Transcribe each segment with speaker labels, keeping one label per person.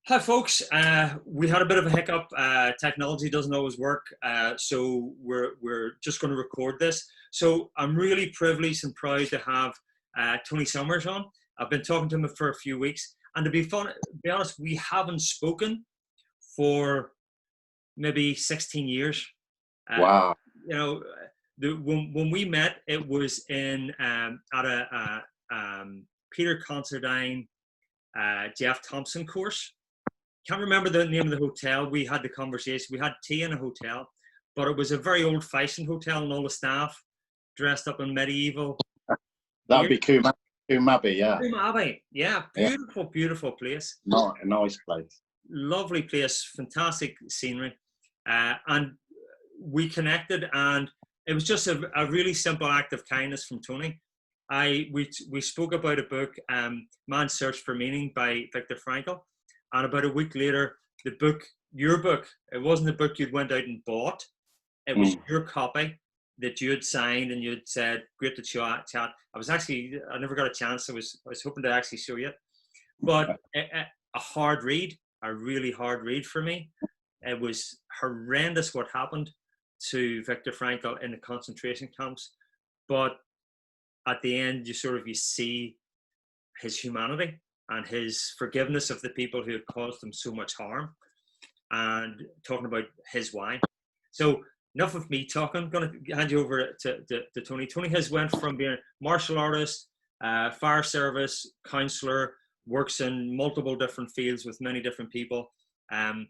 Speaker 1: Hi, folks. We had a bit of a hiccup. Technology doesn't always work, so we're just going to record this. So I'm really privileged and proud to have Tony Summers on. I've been talking to him for a few weeks, and to be honest, we haven't spoken for maybe 16 years. Uh,
Speaker 2: Wow.
Speaker 1: you know, when we met, it was in at Peter Considine, Jeff Thompson course. Can't remember the name of the hotel. We had the conversation. We had tea in a hotel, but it was a very old-fashioned hotel, and all the staff dressed up in medieval
Speaker 2: That would
Speaker 1: gear.
Speaker 2: be Kumabi, yeah.
Speaker 1: Coombe Abbey, yeah,
Speaker 2: Yeah.
Speaker 1: beautiful, beautiful place.
Speaker 2: A nice place.
Speaker 1: Lovely place, fantastic scenery, and we connected, and it was just a really simple act of kindness from Tony. We spoke about a book, Man's Search for Meaning by Viktor Frankl, and about a week later, your book, it wasn't the book you'd went out and bought, it was your copy that you had signed, and you had said, great to chat. I never got a chance. I was hoping to actually show you it, but a hard read, a really hard read for me. It was horrendous what happened to Viktor Frankl in the concentration camps, but at the end, you see his humanity and his forgiveness of the people who had caused him so much harm, and talking about his why. So enough of me talking. I'm going to hand you over to Tony. Tony has went from being a martial artist, fire service, counselor, works in multiple different fields with many different people. And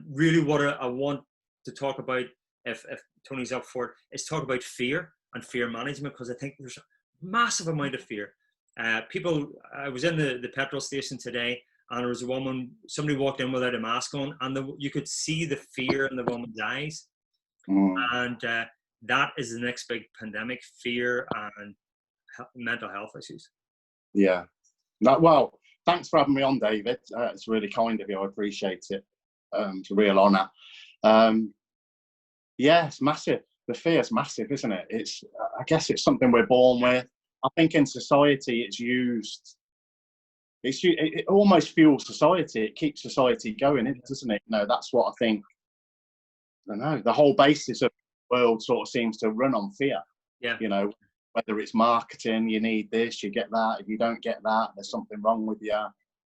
Speaker 1: really what I want to talk about, if Tony's up for it, is talk about fear and fear management, because I think there's a massive amount of fear. I was in the petrol station today, and there was a woman, somebody walked in without a mask on, and you could see the fear in the woman's eyes. And that is the next big pandemic: fear and mental health issues.
Speaker 2: Yeah. Well, thanks for having me on, David. It's really kind of you. I appreciate it. It's a real honour. Yeah, it's massive. The fear's massive, isn't it? I guess it's something we're born with. I think in society it's used. It almost fuels society. It keeps society going, doesn't it? That's what I think. I don't know. The whole basis of the world sort of seems to run on fear.
Speaker 1: Yeah.
Speaker 2: Whether it's marketing, you need this, you get that. If you don't get that, there's something wrong with you.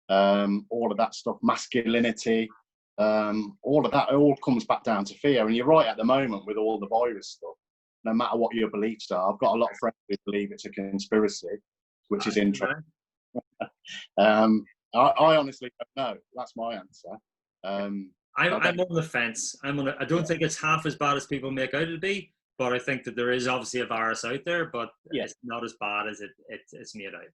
Speaker 2: All of that stuff, masculinity, all of that, it all comes back down to fear. And you're right, at the moment with all the virus stuff, no matter what your beliefs are, I've got a lot of friends who believe it's a conspiracy, which is interesting. I honestly don't know. That's my answer.
Speaker 1: I'm on the fence. I don't think it's half as bad as people make out to be, but I think that there is obviously a virus out there, but it's not as bad as it's made out.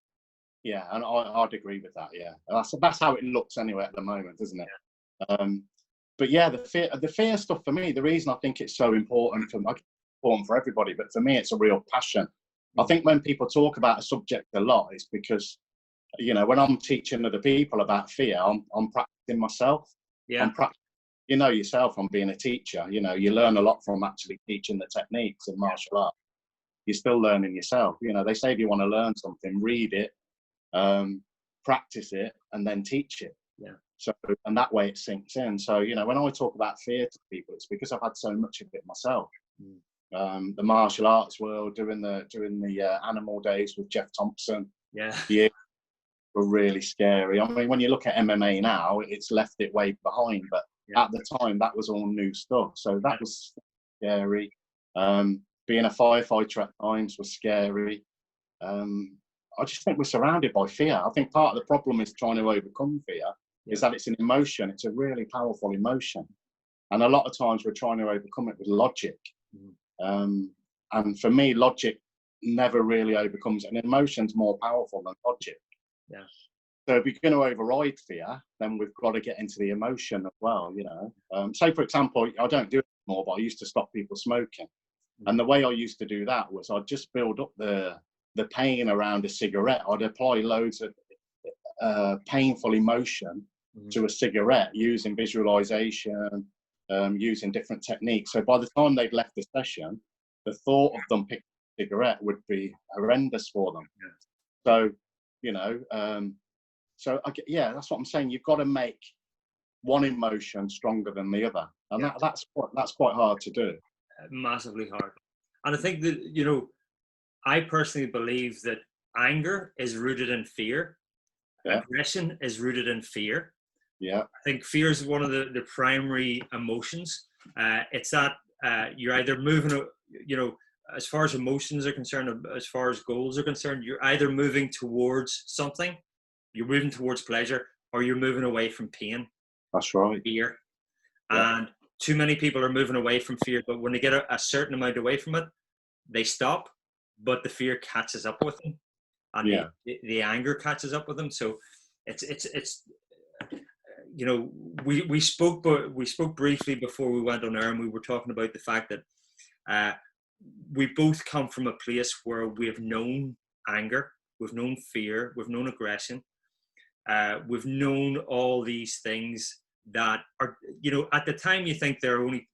Speaker 2: Yeah, and I'd agree with that. Yeah, that's how it looks anyway at the moment, isn't it? Yeah. But yeah, the fear stuff for me, the reason I think it's so important for everybody, but for me, it's a real passion. I think when people talk about a subject a lot, it's because when I'm teaching other people about fear, I'm practicing myself.
Speaker 1: Yeah.
Speaker 2: Yourself from being a teacher. You learn a lot from actually teaching the techniques in martial arts. You're still learning yourself. They say if you want to learn something, read it, practice it, and then teach it.
Speaker 1: Yeah.
Speaker 2: So, and that way it sinks in. So, when I talk about fear to people, it's because I've had so much of it myself. The martial arts world, during the animal days with Jeff Thompson.
Speaker 1: Yeah.
Speaker 2: Were really scary. I mean, when you look at MMA now, it's left it way behind, but at the time that was all new stuff. So that was scary. Being a firefighter at times was scary. I just think we're surrounded by fear. I think part of the problem is trying to overcome fear is that it's an emotion. It's a really powerful emotion. And a lot of times we're trying to overcome it with logic. And for me, logic never really overcomes it. And emotion's more powerful than logic.
Speaker 1: Yeah.
Speaker 2: So if we're going to override fear, then we've got to get into the emotion as well. Say for example, I don't do it anymore, but I used to stop people smoking, and the way I used to do that was I'd just build up the pain around a cigarette. I'd apply loads of painful emotion to a cigarette using visualization, using different techniques. So by the time they'd left the session, the thought of them picking a cigarette would be horrendous for them. So. So that's what I'm saying. You've got to make one emotion stronger than the other, and
Speaker 1: Yeah.
Speaker 2: that's quite hard to do.
Speaker 1: Massively hard. And I think that, I personally believe that anger is rooted in fear.
Speaker 2: Yeah.
Speaker 1: Aggression is rooted in fear.
Speaker 2: Yeah,
Speaker 1: I think fear is one of the primary emotions. It's that you're either moving, as far as emotions are concerned, as far as goals are concerned, you're either moving towards something, you're moving towards pleasure, or you're moving away from pain,
Speaker 2: that's right.
Speaker 1: fear.
Speaker 2: Yeah.
Speaker 1: And too many people are moving away from fear, but when they get a certain amount away from it, they stop, but the fear catches up with them, and
Speaker 2: Yeah.
Speaker 1: the anger catches up with them. So it's we spoke, but we spoke briefly before we went on air, and we were talking about the fact that we both come from a place where we have known anger, we've known fear, we've known aggression, we've known all these things that are, at the time you think they're only,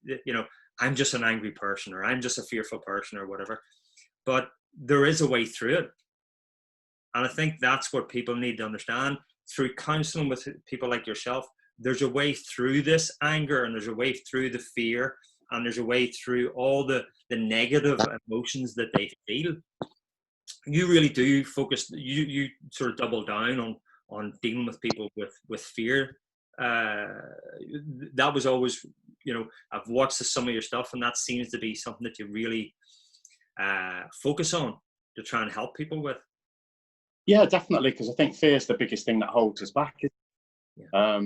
Speaker 1: I'm just an angry person, or I'm just a fearful person, or whatever. But there is a way through it. And I think that's what people need to understand. Through counseling with people like yourself, there's a way through this anger, and there's a way through the fear, and there's a way through all the negative emotions that they feel. You really do focus, you sort of double down on dealing with people with fear. That was always, I've watched some of your stuff, and that seems to be something that you really focus on to try and help people with.
Speaker 2: Yeah, definitely, because I think fear is the biggest thing that holds us back.
Speaker 1: Yeah.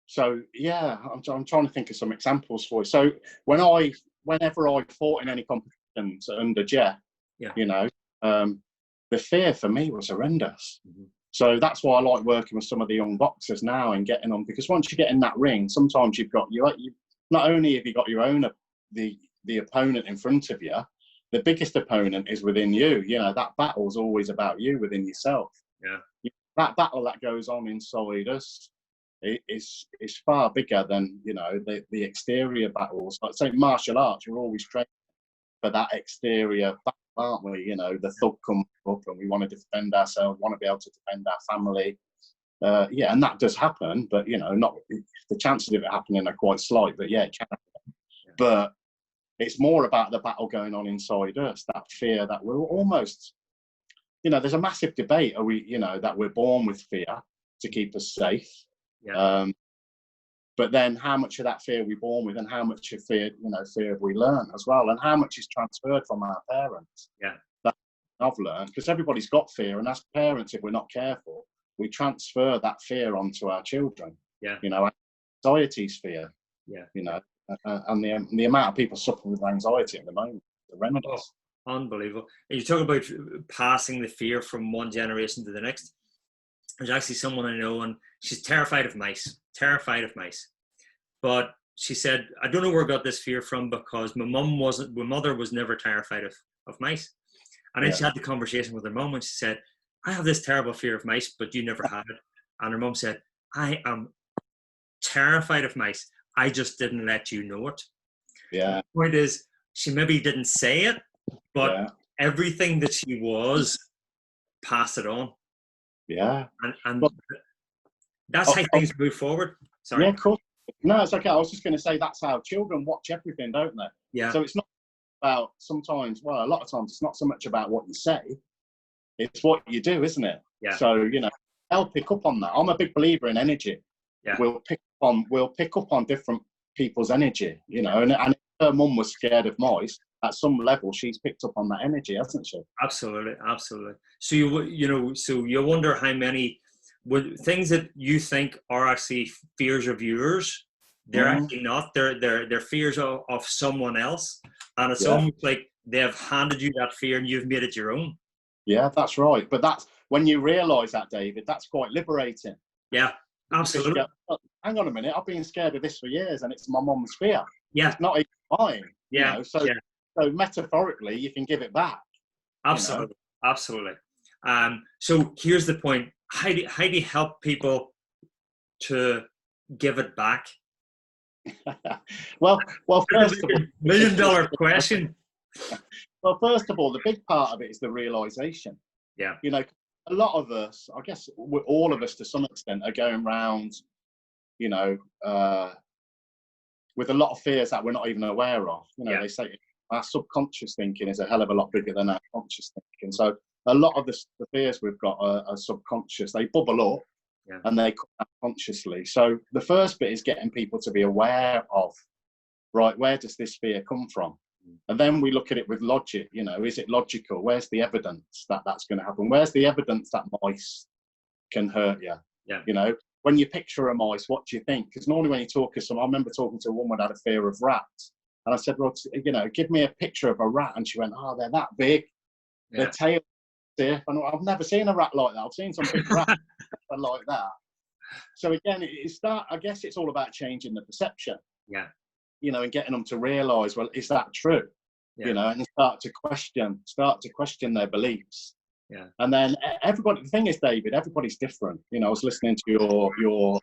Speaker 2: So yeah, I'm trying to think of some examples for you. So whenever I fought in any competitions under Jeff,
Speaker 1: Yeah.
Speaker 2: The fear for me was horrendous.
Speaker 1: Mm-hmm.
Speaker 2: So that's why I like working with some of the young boxers now and getting on, because once you get in that ring, sometimes you've got you not only have you got your own the opponent in front of you, the biggest opponent is within you. That battle's always about you within yourself.
Speaker 1: Yeah.
Speaker 2: That battle that goes on inside us is far bigger than the exterior battles. Like say martial arts, you're always training for that exterior battle, aren't we? The thug comes up and we want to defend ourselves, want to be able to defend our family. And that does happen, but not the chances of it happening are quite slight. But yeah, it can happen. Yeah. But it's more about the battle going on inside us, that fear that we're almost, there's a massive debate. Are we, that we're born with fear to keep us safe?
Speaker 1: Yeah.
Speaker 2: But then how much of that fear are we born with, and how much of fear have we learned as well? And how much is transferred from our parents?
Speaker 1: Yeah.
Speaker 2: That I've learned, because everybody's got fear, and as parents, if we're not careful, we transfer that fear onto our children.
Speaker 1: Yeah.
Speaker 2: Anxiety's fear.
Speaker 1: Yeah.
Speaker 2: And the amount of people suffering with anxiety at the moment is horrendous.
Speaker 1: Oh, unbelievable. And you talk about passing the fear from one generation to the next. There's actually someone I know, and she's terrified of mice. But she said, I don't know where I got this fear from, because my mother was never terrified of mice. And then she had the conversation with her mum, and she said, I have this terrible fear of mice, but you never had it. And her mum said, I am terrified of mice. I just didn't let you know it.
Speaker 2: Yeah.
Speaker 1: The point is, she maybe didn't say it, but everything that she was passed it on.
Speaker 2: Yeah.
Speaker 1: And that's how things move forward. Sorry.
Speaker 2: Yeah, cool. No, it's okay. I was just going to say that's how children watch everything, don't they?
Speaker 1: Yeah.
Speaker 2: So it's not about sometimes, well, a lot of times it's not so much about what you say, it's what you do, isn't it?
Speaker 1: Yeah.
Speaker 2: So, they'll pick up on that. I'm a big believer in energy.
Speaker 1: Yeah.
Speaker 2: We'll pick up on different people's energy, and if her mum was scared of mice, at some level she's picked up on that energy, hasn't she?
Speaker 1: Absolutely. So you wonder how many things that you think are actually fears of yours, they're actually not. They're fears of someone else, and it's almost like they've handed you that fear and you've made it your own.
Speaker 2: Yeah, that's right. But that's when you realise that, David, that's quite liberating.
Speaker 1: Yeah, absolutely.
Speaker 2: Go, oh, hang on a minute, I've been scared of this for years, and it's my mum's fear.
Speaker 1: Yeah,
Speaker 2: it's not even mine.
Speaker 1: Yeah.
Speaker 2: So metaphorically, you can give it back.
Speaker 1: Absolutely. So here's the point: how do you help people to give it back?
Speaker 2: well, first of all,
Speaker 1: $1 million question.
Speaker 2: Well, first of all, the big part of it is the realization.
Speaker 1: Yeah.
Speaker 2: A lot of us, I guess all of us to some extent, are going around, you know, with a lot of fears that we're not even aware of. You know,
Speaker 1: Yeah.
Speaker 2: they say our subconscious thinking is a hell of a lot bigger than our conscious thinking. So a lot of the fears we've got are subconscious. They bubble up,
Speaker 1: Yeah.
Speaker 2: and they come out consciously. So the first bit is getting people to be aware of, right, where does this fear come from? And then we look at it with logic. You know, is it logical? Where's the evidence that that's going to happen? Where's the evidence that mice can hurt you?
Speaker 1: Yeah.
Speaker 2: You know, when you picture a mice, what do you think? Because normally when you talk to someone, I remember talking to a woman who had a fear of rats. And I said, well, you know, give me a picture of a rat. And she went, oh, they're that big.
Speaker 1: Yeah.
Speaker 2: Their tail stiff. And I've never seen a rat like that. I've seen some big rats like that. So again, I guess it's all about changing the perception.
Speaker 1: Yeah.
Speaker 2: You know, and getting them to realise, well, is that true?
Speaker 1: Yeah.
Speaker 2: You know, and start to question their beliefs.
Speaker 1: Yeah.
Speaker 2: And then everybody, the thing is, David, everybody's different. You know, I was listening to your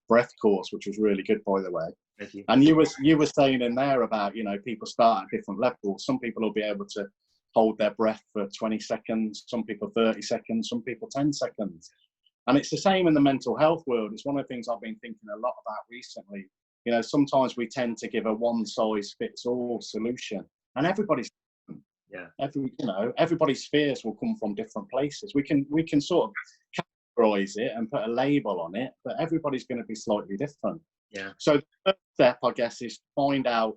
Speaker 2: breath course, which was really good, by the way.
Speaker 1: Thank you.
Speaker 2: And you were saying in there about, you know, people start at different levels. Some people will be able to hold their breath for 20 seconds, some people 30 seconds, some people 10 seconds. And it's the same in the mental health world. It's one of the things I've been thinking a lot about recently. You know, sometimes we tend to give a one-size-fits-all solution, and everybody's different.
Speaker 1: Yeah.
Speaker 2: Everybody's fears will come from different places. We can sort of categorize it and put a label on it, but everybody's going to be slightly different.
Speaker 1: Yeah.
Speaker 2: So the first step, I guess, is find out,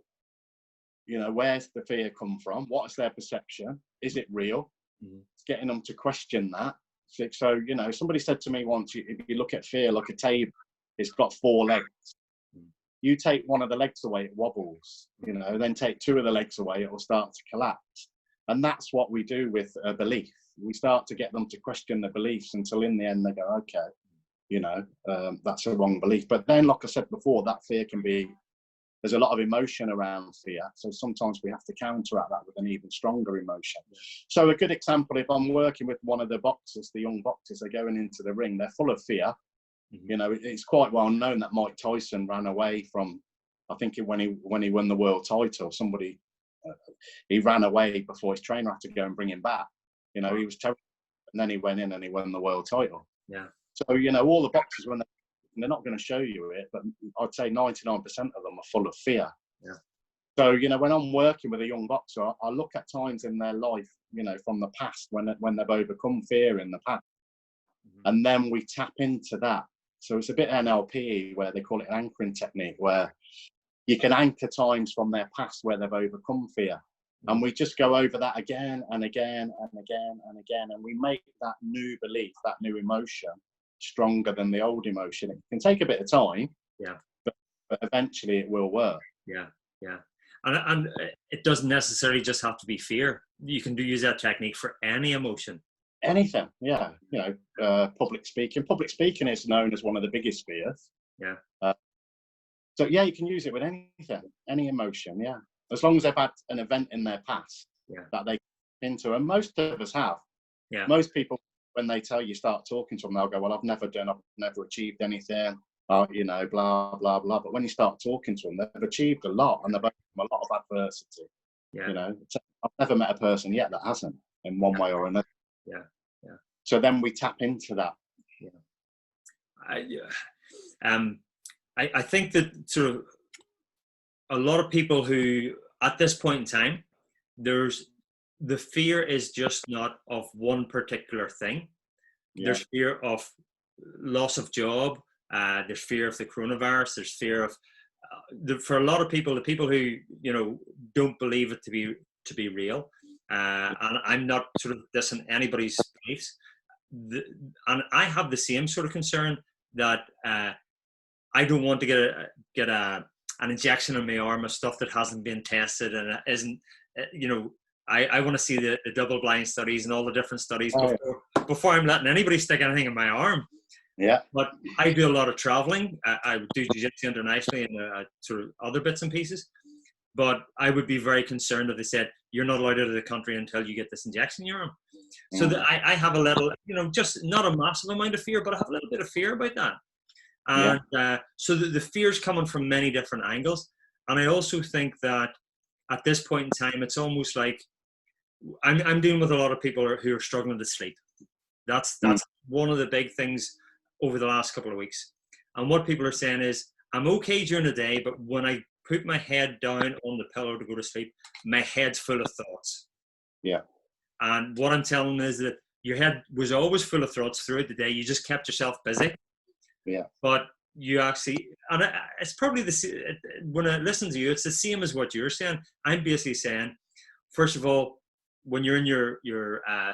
Speaker 2: you know, where's the fear come from? What is their perception? Is it real?
Speaker 1: Mm-hmm.
Speaker 2: It's getting them to question that. So, you know, somebody said to me once, if you look at fear like a table, it's got 4 legs. You take one of the legs away, it wobbles, you know, then take 2 of the legs away, it will start to collapse. And that's what we do with a belief. We start to get them to question their beliefs until in the end they go, okay, you know, that's a wrong belief. But then, like I said before, that fear there's a lot of emotion around fear. So sometimes we have to counteract that with an even stronger emotion. So a good example, if I'm working with one of the boxers, the young boxers, they're going into the ring, they're full of fear. You know, it's quite well known that Mike Tyson ran away from, I think when he won the world title, he ran away before his trainer had to go and bring him back. You know, he was terrible. And then he went in and he won the world title.
Speaker 1: Yeah.
Speaker 2: So, you know, all the boxers, when they're not going to show you it, but I'd say 99% of them are full of fear.
Speaker 1: Yeah.
Speaker 2: So, you know, when I'm working with a young boxer, I look at times in their life, you know, from the past when they've overcome fear in the past. Mm-hmm. And then we tap into that. So it's a bit NLP where they call it an anchoring technique, where you can anchor times from their past where they've overcome fear. And we just go over that again and again and again and again. And we make that new belief, that new emotion, stronger than the old emotion. It can take a bit of time,
Speaker 1: yeah,
Speaker 2: but eventually it will work.
Speaker 1: Yeah, yeah. And it doesn't necessarily just have to be fear. You can use that technique for any emotion.
Speaker 2: Anything, yeah. You know, public speaking. Public speaking is known as one of the biggest fears.
Speaker 1: Yeah.
Speaker 2: So yeah, you can use it with anything, any emotion. Yeah, as long as they've had an event in their past that they into, and most of us have.
Speaker 1: Yeah.
Speaker 2: Most people, when they tell you, start talking to them, they'll go, "Well, I've never achieved anything." You know, blah blah blah. But when you start talking to them, they've achieved a lot, and they've overcome a lot of adversity.
Speaker 1: Yeah.
Speaker 2: You know, I've never met a person yet that hasn't, in one way or another.
Speaker 1: Yeah. Yeah.
Speaker 2: So then we tap into that.
Speaker 1: Yeah. I think that sort of a lot of people who, at this point in time, the fear is just not of one particular thing. Yeah. There's fear of loss of job. There's fear of the coronavirus. There's fear of, for a lot of people, the people who, you know, don't believe it to be real. And I'm not sort of dissing anybody's beliefs. And I have the same sort of concern that I don't want to get an injection in my arm of stuff that hasn't been tested and isn't, you know, I want to see the double-blind studies and all the different studies before I'm letting anybody stick anything in my arm.
Speaker 2: Yeah.
Speaker 1: But I do a lot of traveling. I do jiu-jitsu internationally and sort of other bits and pieces. But I would be very concerned if they said, you're not allowed out of the country until you get this injection in your arm. So that I have a little, you know, just not a massive amount of fear, but I have a little bit of fear about that. And so the fear's coming from many different angles. And I also think that at this point in time, it's almost like I'm dealing with a lot of people who are struggling to sleep. That's one of the big things over the last couple of weeks. And what people are saying is, I'm okay during the day, but when I put my head down on the pillow to go to sleep, my head's full of thoughts.
Speaker 2: Yeah.
Speaker 1: And what I'm telling them is that your head was always full of thoughts throughout the day. You just kept yourself busy.
Speaker 2: Yeah.
Speaker 1: But you actually, and it's probably when I listen to you, it's the same as what you're saying. I'm basically saying, first of all, when you're in your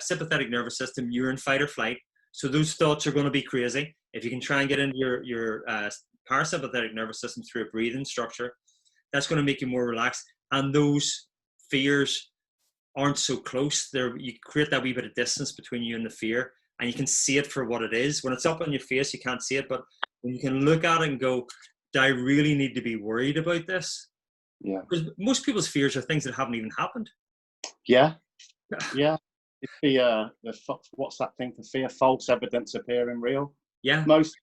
Speaker 1: sympathetic nervous system, you're in fight or flight. So those thoughts are going to be crazy. If you can try and get into your parasympathetic nervous system through a breathing structure, that's going to make you more relaxed. And those fears aren't so close. You create that wee bit of distance between you and the fear, and you can see it for what it is. When it's up on your face, you can't see it, but when you can look at it and go, do I really need to be worried about this?
Speaker 2: Yeah.
Speaker 1: Because most people's fears are things that haven't even happened.
Speaker 2: Yeah. Yeah. It's the what's that thing for fear? False evidence appearing real.
Speaker 1: Yeah.
Speaker 2: Most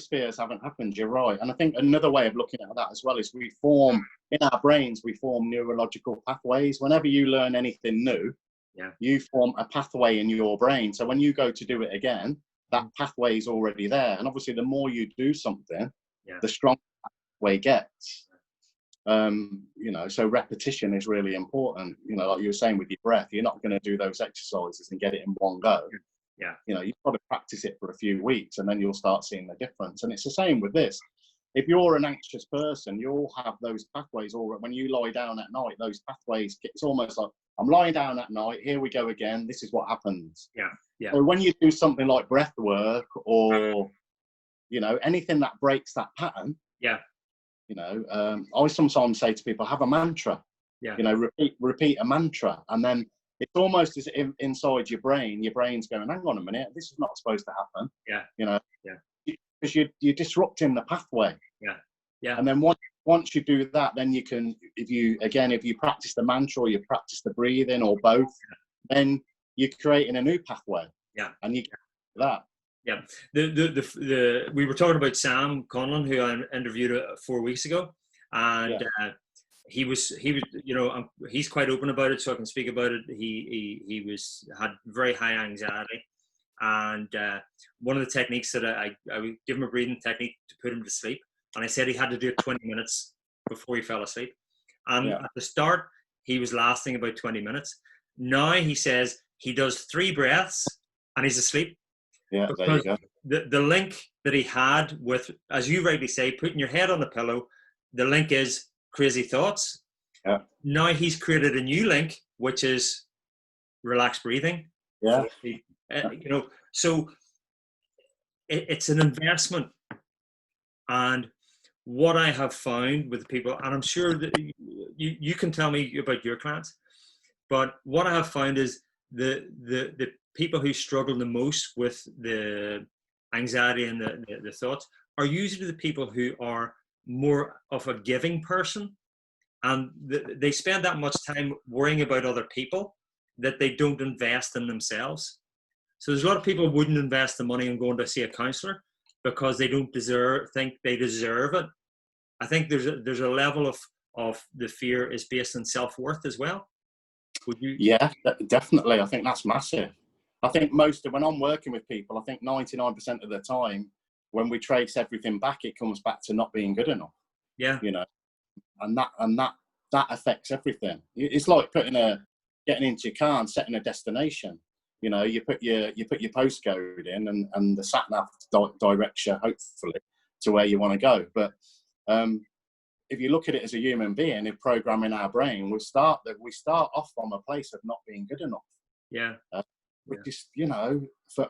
Speaker 2: fears haven't happened. You're right. And I think another way of looking at that as well is we form neurological pathways. Whenever you learn anything new, you form a pathway in your brain. So when you go to do it again, that pathway is already there. And obviously, the more you do something, the stronger the pathway gets. So repetition is really important. Like you were saying with your breath, you're not going to do those exercises and get it in one go.
Speaker 1: Yeah.
Speaker 2: You've got to practice it for a few weeks and then you'll start seeing the difference. And it's the same with this. If you're an anxious person, you'll have those pathways all when you lie down at night, those pathways, it's almost like, I'm lying down at night, here we go again, this is what happens.
Speaker 1: Yeah. Yeah.
Speaker 2: So when you do something like breath work or, anything that breaks that pattern, I sometimes say to people, have a mantra. Repeat a mantra, and then it's almost as if inside your brain's going, hang on a minute, this is not supposed to happen. Because you're disrupting the pathway. And then once you do that, then you can, if you practice the mantra or you practice the breathing or both, then you're creating a new pathway. And you get that.
Speaker 1: Yeah, we were talking about Sam Conlon, who I interviewed 4 weeks ago, and he was, he's quite open about it, so I can speak about it. He had very high anxiety, and one of the techniques that I would give him a breathing technique to put him to sleep, and I said he had to do it 20 minutes before he fell asleep. And at the start, he was lasting about 20 minutes. Now he says he does 3 breaths and he's asleep.
Speaker 2: Yeah, there you go.
Speaker 1: The link that he had with, as you rightly say, putting your head on the pillow, the link is crazy thoughts.
Speaker 2: Yeah.
Speaker 1: Now he's created a new link, which is relaxed breathing.
Speaker 2: Yeah.
Speaker 1: So it's an investment. And what I have found with the people, and I'm sure that you can tell me about your clients, but what I have found is the people who struggle the most with the anxiety and the thoughts are usually the people who are more of a giving person, and they spend that much time worrying about other people that they don't invest in themselves. So there's a lot of people who wouldn't invest the money in going to see a counselor because they don't think they deserve it. I think there's a level of the fear is based on self-worth as well. Would you?
Speaker 2: Yeah, definitely. I think that's massive. I think when I'm working with people, I think 99% of the time, when we trace everything back, it comes back to not being good enough.
Speaker 1: Yeah.
Speaker 2: And that affects everything. It's like getting into your car and setting a destination. You put your postcode in, and the sat nav directs you, hopefully, to where you want to go. But if you look at it as a human being, in programming our brain, we start off from a place of not being good enough.
Speaker 1: Yeah.
Speaker 2: Which is,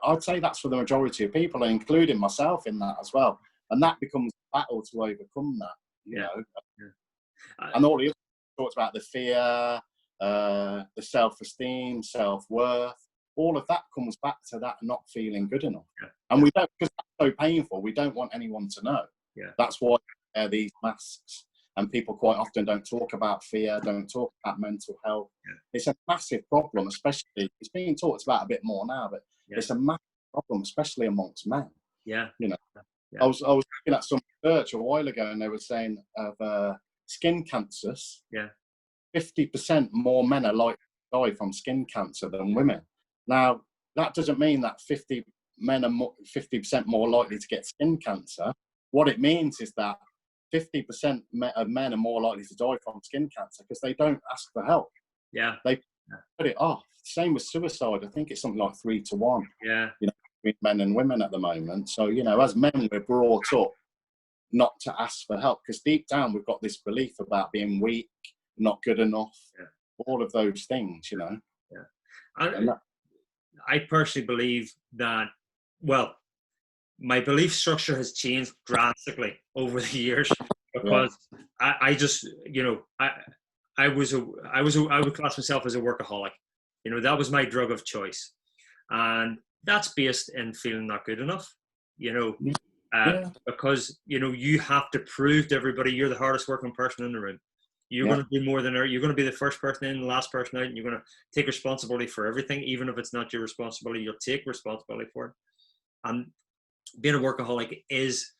Speaker 2: I'd say that's for the majority of people, including myself in that as well. And that becomes a battle to overcome that, you know. And all the other talks about the fear, the self-esteem, self-worth, all of that comes back to that not feeling good enough. And we don't, because that's so painful, we don't want anyone to know. That's why we wear these masks. And people quite often don't talk about fear, don't talk about mental health. It's a massive problem, especially, it's being talked about a bit more now, but it's a massive problem, especially amongst men. I was looking at some research a while ago, and they were saying of skin cancers, 50% more men are likely to die from skin cancer than women. Now, that doesn't mean that 50 men are 50% more likely to get skin cancer. what it means is that 50% of men are more likely to die from skin cancer because they don't ask for help.
Speaker 1: Yeah.
Speaker 2: They put it off. Same with suicide. I think it's something like 3 to 1.
Speaker 1: Yeah.
Speaker 2: You know, between men and women at the moment. So, you know, as men, we're brought up not to ask for help because deep down we've got this belief about being weak, not good enough, all of those things, you know.
Speaker 1: Yeah. I personally believe that, well, my belief structure has changed drastically over the years because I just, you know, I would class myself as a workaholic. You know, that was my drug of choice. And that's based in feeling not good enough, you know, because, you know, you have to prove to everybody you're the hardest working person in the room. You're going to do more than you're going to be the first person in, the last person out, and you're going to take responsibility for everything, even if it's not your responsibility. You'll take responsibility for it. And being a workaholic is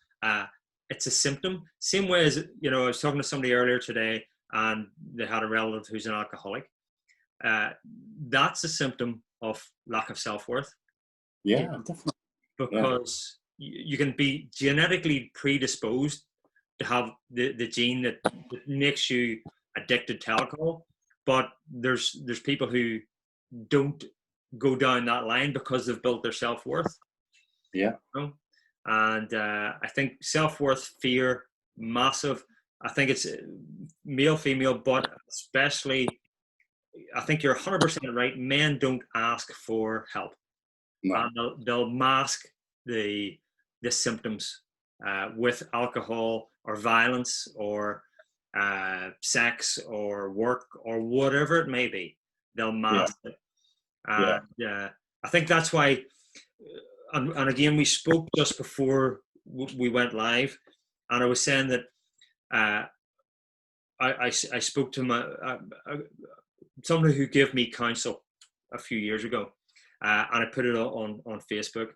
Speaker 1: it's a symptom. Same way as, you know, I was talking to somebody earlier today, and they had a relative who's an alcoholic. That's a symptom of lack of self-worth.
Speaker 2: Yeah, definitely.
Speaker 1: Because you can be genetically predisposed to have the gene that makes you addicted to alcohol, but there's people who don't go down that line because they've built their self-worth.
Speaker 2: Yeah.
Speaker 1: You know? And I think self-worth, fear, massive. I think it's male, female, but especially, I think you're 100% right. Men don't ask for help.
Speaker 2: No.
Speaker 1: And they'll mask the symptoms with alcohol or violence or sex or work or whatever it may be. They'll mask it. And I think that's why, and again, we spoke just before we went live, and I was saying that I spoke to somebody who gave me counsel a few years ago, and I put it on Facebook.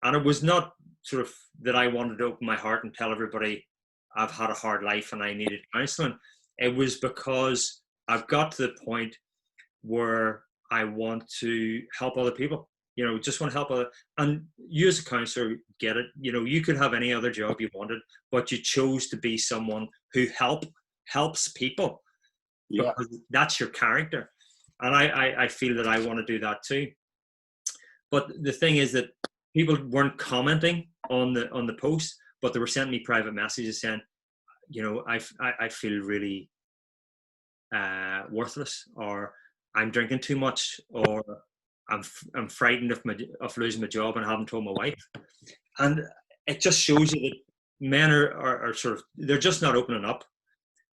Speaker 1: And it was not sort of that I wanted to open my heart and tell everybody I've had a hard life and I needed counseling. It was because I've got to the point where I want to help other people. You know, just want to help other. And you as a counselor get it. You know, you could have any other job you wanted, but you chose to be someone who helps people. Because that's your character. And I feel that I want to do that too. But the thing is that people weren't commenting on the post, but they were sending me private messages saying, you know, I feel really worthless, or I'm drinking too much, or I'm frightened of losing my job and I haven't told my wife. And it just shows you that men are sort of, they're just not opening up.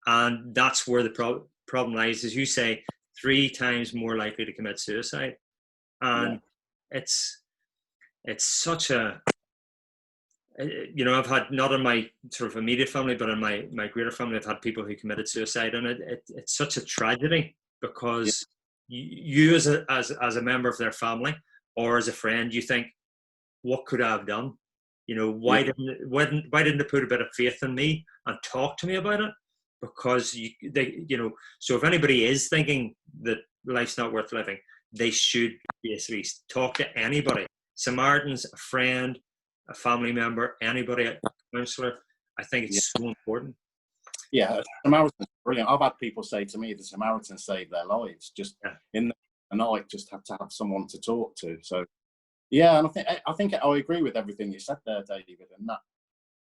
Speaker 1: And that's where the problem lies, as you say, 3 times more likely to commit suicide. And it's such a, you know, I've had, not in my sort of immediate family, but in my greater family, I've had people who committed suicide, and it's such a tragedy, because you as a member of their family or as a friend, you think, what could I have done? You know, why didn't they put a bit of faith in me and talk to me about it? Because you know, so if anybody is thinking that life's not worth living, they should basically talk to anybody. Samaritans, a friend, a family member, anybody, a counselor. I think it's so important.
Speaker 2: Yeah, Samaritans, brilliant. I've had people say to me the Samaritans saved their lives just in the night, just have to have someone to talk to. So, yeah, and I think I agree with everything you said there, David, and that,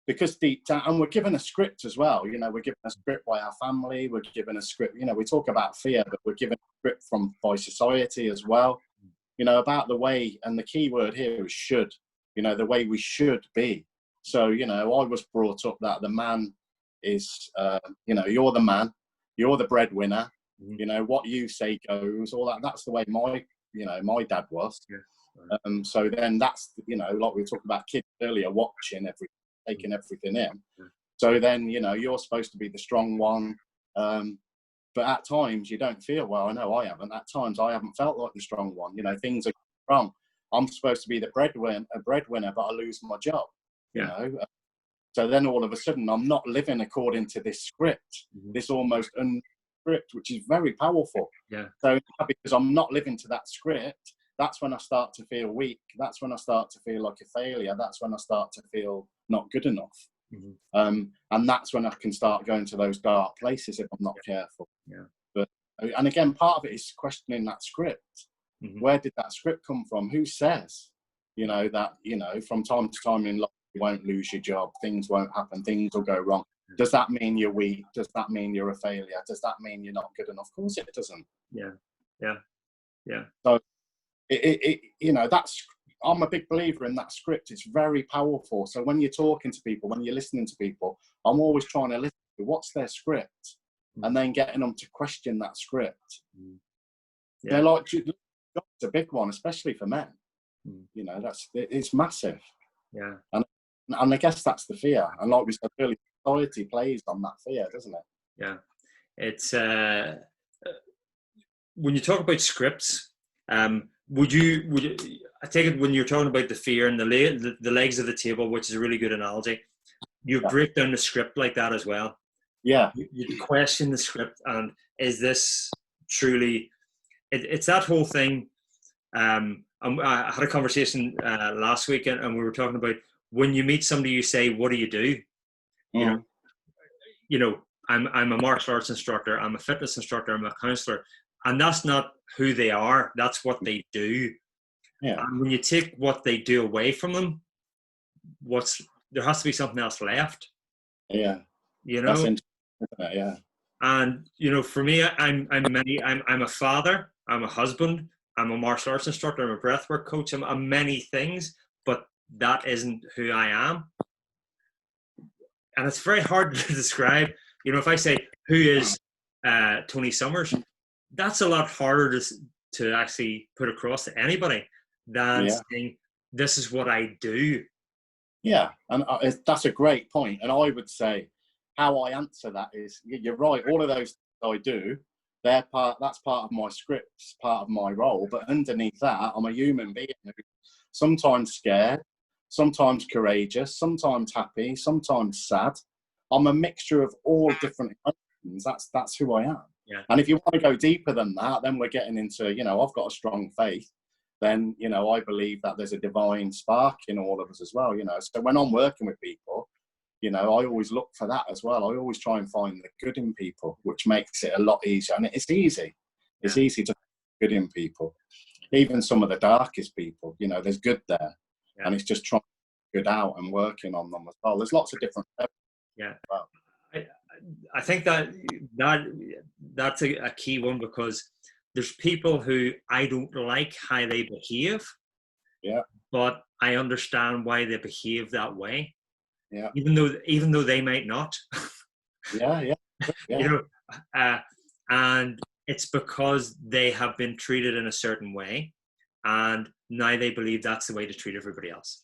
Speaker 2: because deep down, and we're given a script as well. You know, we're given a script by our family. We're given a script. You know, we talk about fear, but we're given a script by society as well. You know, about the way, and the key word here is should. You know, the way we should be. So, you know, I was brought up that the man is, you know, you're the man, you're the breadwinner. You know, what you say goes. All that. That's the way my dad was. So then that's, you know, like we were talking about kids earlier, watching taking everything in. So then, you know, you're supposed to be the strong one. But at times you don't feel, well, I know I haven't. At times I haven't felt like the strong one. You know, things are wrong. I'm supposed to be the breadwinner, but I lose my job. You know. So then all of a sudden I'm not living according to this script, this almost unscript, which is very powerful. So because I'm not living to that script, that's when I start to feel weak. That's when I start to feel like a failure. That's when I start to feel not good enough. And that's when I can start going to those dark places if I'm not careful.
Speaker 1: Yeah.
Speaker 2: But and again, part of it is questioning that script. Where did that script come from? Who says, that, from time to time in life, you won't lose your job, things won't happen, things will go wrong. Does that mean you're weak? Does that mean you're a failure? Does that mean you're not good enough? Of course it doesn't.
Speaker 1: Yeah.
Speaker 2: So, I'm a big believer in that script. It's very powerful. So when you're talking to people, when you're listening to people, I'm always trying to listen to what's their script, and then getting them to question that script. They're like, it's a big one, especially for men. It's massive.
Speaker 1: Yeah.
Speaker 2: And I guess that's the fear. And like we said earlier, society plays on that fear, doesn't it?
Speaker 1: Yeah. It's when you talk about scripts, would you I take it when you're talking about the fear and the legs of the table, which is a really good analogy, you break down the script like that as well.
Speaker 2: Yeah.
Speaker 1: You question the script, and is this truly it's that whole thing. I had a conversation last week, and we were talking about when you meet somebody, you say, what do you do? I'm a martial arts instructor, I'm a fitness instructor, I'm a counselor, and that's not who they are, that's what they do. And when you take what they do away from them, there has to be something else left.
Speaker 2: That's interesting, isn't it?
Speaker 1: And for me, I'm a father, I'm a husband, I'm a martial arts instructor, I'm a breathwork coach, I'm many things, but that isn't who I am. And it's very hard to describe. If I say, who is Tony Summers, that's a lot harder to actually put across to anybody than saying, this is what I do. Yeah,
Speaker 2: and that's a great point. And I would say how I answer that is, you're right, all of those things I do, that's part of my script, part of my role. But underneath that, I'm a human being who's sometimes scared, sometimes courageous, sometimes happy, sometimes sad. I'm a mixture of all different emotions. That's who I am.
Speaker 1: Yeah.
Speaker 2: And if you want to go deeper than that, then we're getting into, I've got a strong faith. Then, I believe that there's a divine spark in all of us as well, So when I'm working with people, I always look for that as well. I always try and find the good in people, which makes it a lot easier. And it's easy. It's easy to find good in people. Even some of the darkest people, there's good there. Yeah. And it's just trying to get good out and working on them as well. There's lots of different levels.
Speaker 1: Yeah. Well, I think that's a key one, because there's people who I don't like how they behave.
Speaker 2: Yeah.
Speaker 1: But I understand why they behave that way.
Speaker 2: Yeah.
Speaker 1: Even though they might not.
Speaker 2: Yeah.
Speaker 1: And it's because they have been treated in a certain way, and now they believe that's the way to treat everybody else.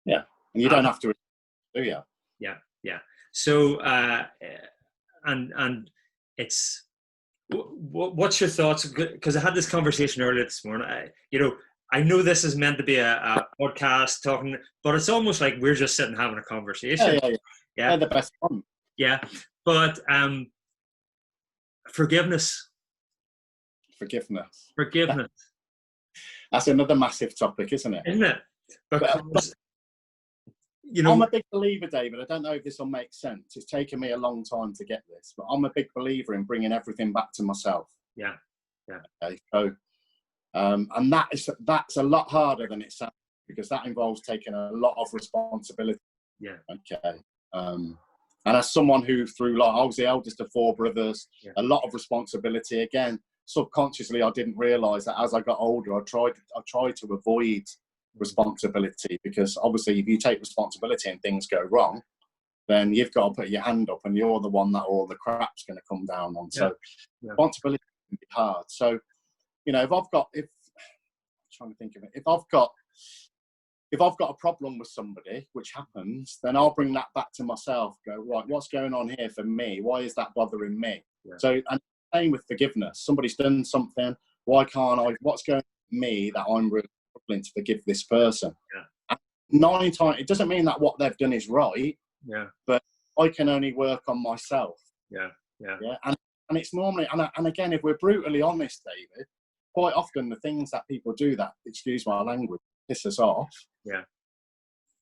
Speaker 2: Yeah. And you don't have to, do you?
Speaker 1: Yeah. So, and it's, what's your thoughts? Because I had this conversation earlier this morning. I know this is meant to be a podcast talking, but it's almost like we're just sitting having a conversation.
Speaker 2: Yeah. They're the best one.
Speaker 1: Yeah. But forgiveness. That's
Speaker 2: another massive topic, isn't it?
Speaker 1: Isn't it? Because,
Speaker 2: I'm a big believer, David. I don't know if this will make sense. It's taken me a long time to get this, but I'm a big believer in bringing everything back to myself.
Speaker 1: Yeah.
Speaker 2: Okay. So, and that's a lot harder than it sounds, because that involves taking a lot of responsibility.
Speaker 1: Yeah.
Speaker 2: Okay. And as someone who, through life, I was the eldest of 4 brothers, a lot of responsibility. Again, subconsciously, I didn't realise that as I got older, I tried to avoid responsibility, because obviously, if you take responsibility and things go wrong, then you've got to put your hand up, and you're the one that all the crap's going to come down on. So, responsibility can be hard. So, if I've got a problem with somebody, which happens, then I'll bring that back to myself. Go, right, what's going on here for me? Why is that bothering me? Yeah. So, and same with forgiveness. Somebody's done something. Why can't I? What's going on with me that I'm really struggling to forgive this person?
Speaker 1: Yeah.
Speaker 2: And 9 times, it doesn't mean that what they've done is right.
Speaker 1: Yeah.
Speaker 2: But I can only work on myself.
Speaker 1: Yeah.
Speaker 2: And it's normally, and again, if we're brutally honest, David, quite often the things that people do that, excuse my language, piss us off.
Speaker 1: Yeah.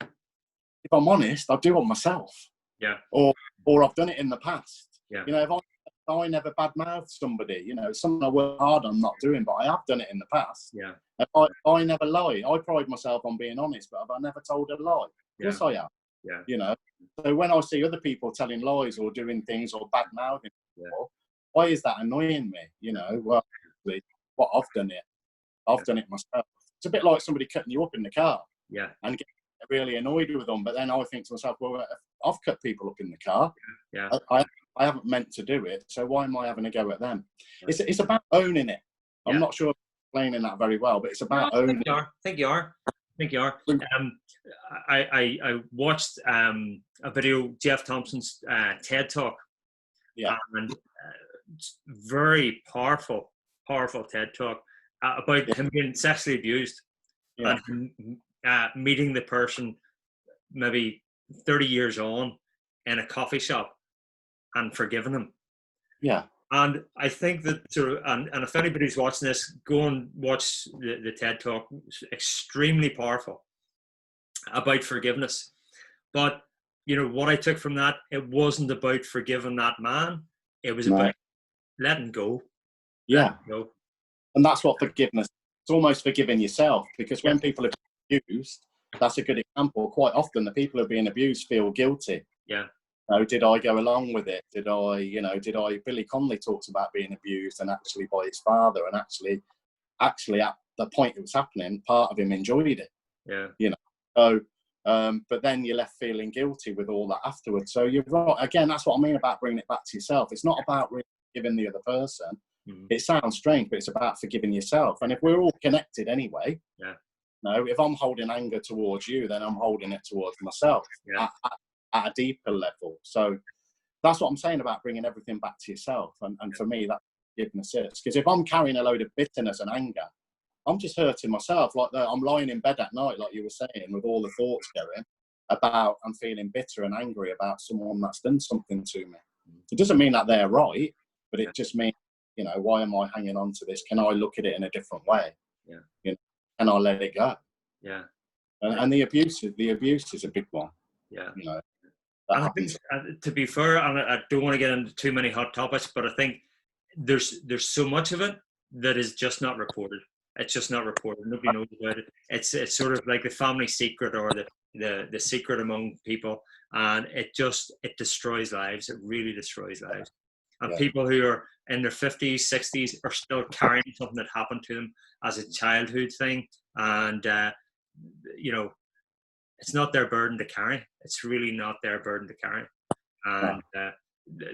Speaker 2: If I'm honest, I do on myself.
Speaker 1: Yeah.
Speaker 2: Or I've done it in the past.
Speaker 1: Yeah.
Speaker 2: You know, if I never badmouth somebody, you know, something I work hard on not doing, but I have done it in the past.
Speaker 1: Yeah.
Speaker 2: I never lie. I pride myself on being honest, but have I never told a lie? Of course I have.
Speaker 1: Yeah.
Speaker 2: You know, so when I see other people telling lies or doing things or bad mouthing people, why is that annoying me? You know, well, what I've done it myself. It's a bit like somebody cutting you up in the car.
Speaker 1: Yeah.
Speaker 2: And getting really annoyed with them, but then I think to myself, well, I've cut people up in the car.
Speaker 1: Yeah.
Speaker 2: I haven't meant to do it, so why am I having a go at them? It's about owning it. I'm not sure I'm explaining that very well, but it's about owning it.
Speaker 1: I think you are. I watched a video, Jeff Thompson's TED Talk.
Speaker 2: Yeah.
Speaker 1: And very powerful TED Talk about him being sexually abused and meeting the person maybe 30 years on in a coffee shop and forgiving him.
Speaker 2: Yeah.
Speaker 1: And I think that and if anybody's watching this, go and watch the TED Talk. It's extremely powerful about forgiveness. But, you know, what I took from that, it wasn't about forgiving that man. It was about letting go.
Speaker 2: Yeah.
Speaker 1: Letting go.
Speaker 2: And that's what forgiveness is. It's almost forgiving yourself, because when people are abused, that's a good example. Quite often the people who are being abused feel guilty.
Speaker 1: Yeah.
Speaker 2: You know, did I go along with it? Billy Connolly talks about being abused and actually by his father, and actually at the point it was happening, part of him enjoyed it.
Speaker 1: Yeah.
Speaker 2: You know, so, but then you're left feeling guilty with all that afterwards. So you're right. Again, that's what I mean about bringing it back to yourself. It's not about really forgiving the other person. Mm-hmm. It sounds strange, but it's about forgiving yourself. And if we're all connected anyway, if I'm holding anger towards you, then I'm holding it towards myself at a deeper level. So that's what I'm saying about bringing everything back to yourself. And for me, that's forgiveness is. Because if I'm carrying a load of bitterness and anger, I'm just hurting myself. Like I'm lying in bed at night, like you were saying, with all the thoughts going about I'm feeling bitter and angry about someone that's done something to me. It doesn't mean that they're right, but it just means, you know, why am I hanging on to this? Can I look at it in a different way? Yeah. You know, can I let it go?
Speaker 1: Yeah.
Speaker 2: And the abuse is a big one.
Speaker 1: Yeah.
Speaker 2: You know,
Speaker 1: and I think, to be fair, and I don't want to get into too many hot topics, but I think there's so much of it that is just not reported. It's just not reported. Nobody knows about it. It's sort of like the family secret or the secret among people, and it destroys lives. It really destroys lives. And people who are in their 50s, 60s are still carrying something that happened to them as a childhood thing, and you know, it's not their burden to carry. It's really not their burden to carry. And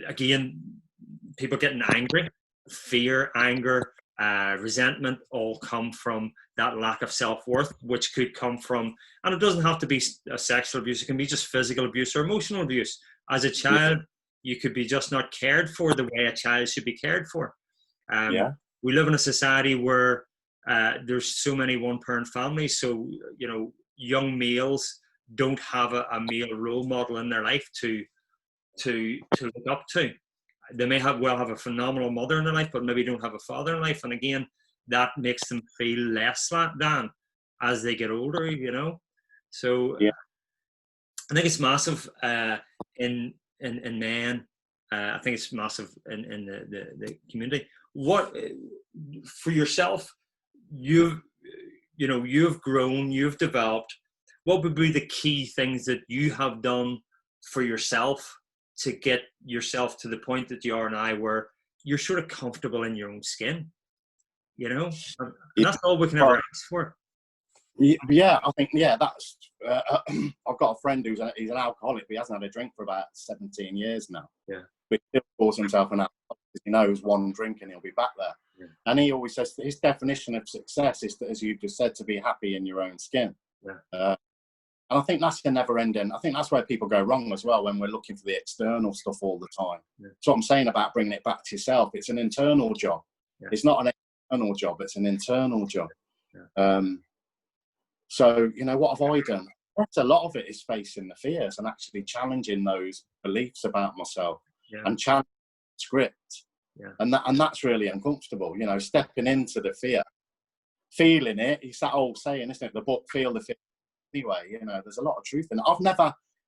Speaker 1: again, people getting angry, fear, anger, resentment all come from that lack of self-worth, which could come from, and it doesn't have to be a sexual abuse. It can be just physical abuse or emotional abuse. As a child, you could be just not cared for the way a child should be cared for. We live in a society where there's so many one-parent families, so, you know, young males don't have a male role model in their life to look up to. They may have a phenomenal mother in their life, but maybe don't have a father in life. And again, that makes them feel less than as they get older, you know. So I think it's massive in men. I think it's massive in the community. What for yourself? You've grown, you've developed. What would be the key things that you have done for yourself to get yourself to the point that you are now, where you're sort of comfortable in your own skin, you know? And that's all we can ever ask for.
Speaker 2: Yeah, I think, that's, I've got a friend he's an alcoholic, but he hasn't had a drink for about 17 years now. Yeah. But he still calls himself an alcoholic because he knows one drink and he'll be back there. Yeah. And he always says that his definition of success is, that, as you just said, to be happy in your own skin. Yeah. And I think that's a never ending. I think that's where people go wrong as well, when we're looking for the external stuff all the time. Yeah. That's what I'm saying about bringing it back to yourself. It's an internal job. Yeah. It's not an external job. It's an internal job. Yeah. So, you know, what have I done? That's a lot of it is facing the fears and actually challenging those beliefs about myself and challenging the script. Yeah. And that's really uncomfortable, you know, stepping into the fear, feeling it. It's that old saying, isn't it? The book, Feel the Fear. Anyway, you know, there's a lot of truth in it.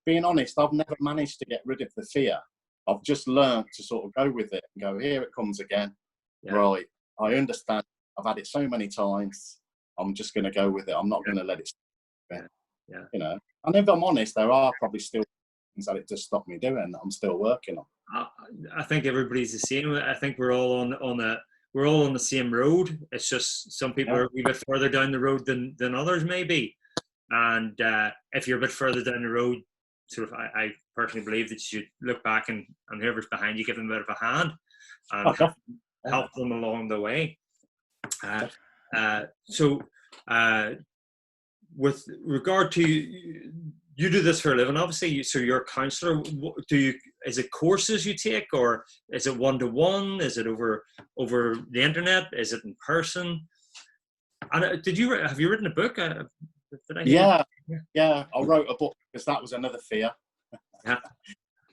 Speaker 2: being honest, I've never managed to get rid of the fear. I've just learned to sort of go with it and go, here it comes again. Yeah. Right. I understand. I've had it so many times. I'm just going to go with it. I'm not going to let it.
Speaker 1: Yeah.
Speaker 2: You know, and if I'm honest, there are probably still things that it just stopped me doing that I'm still working on.
Speaker 1: I think everybody's the same. I think we're all on the same road. It's just some people are a wee bit further down the road than others maybe. And if you're a bit further down the road, sort of, I personally believe that you should look back and whoever's behind you, give them a bit of a hand and help them along the way. So with regard to you do this for a living, obviously. So you're a counsellor. Is it courses you take, or is it one-to-one? Is it over the internet? Is it in person? And have you written a book? Did I hear
Speaker 2: yeah. I wrote a book because that was another fear.
Speaker 1: Yeah.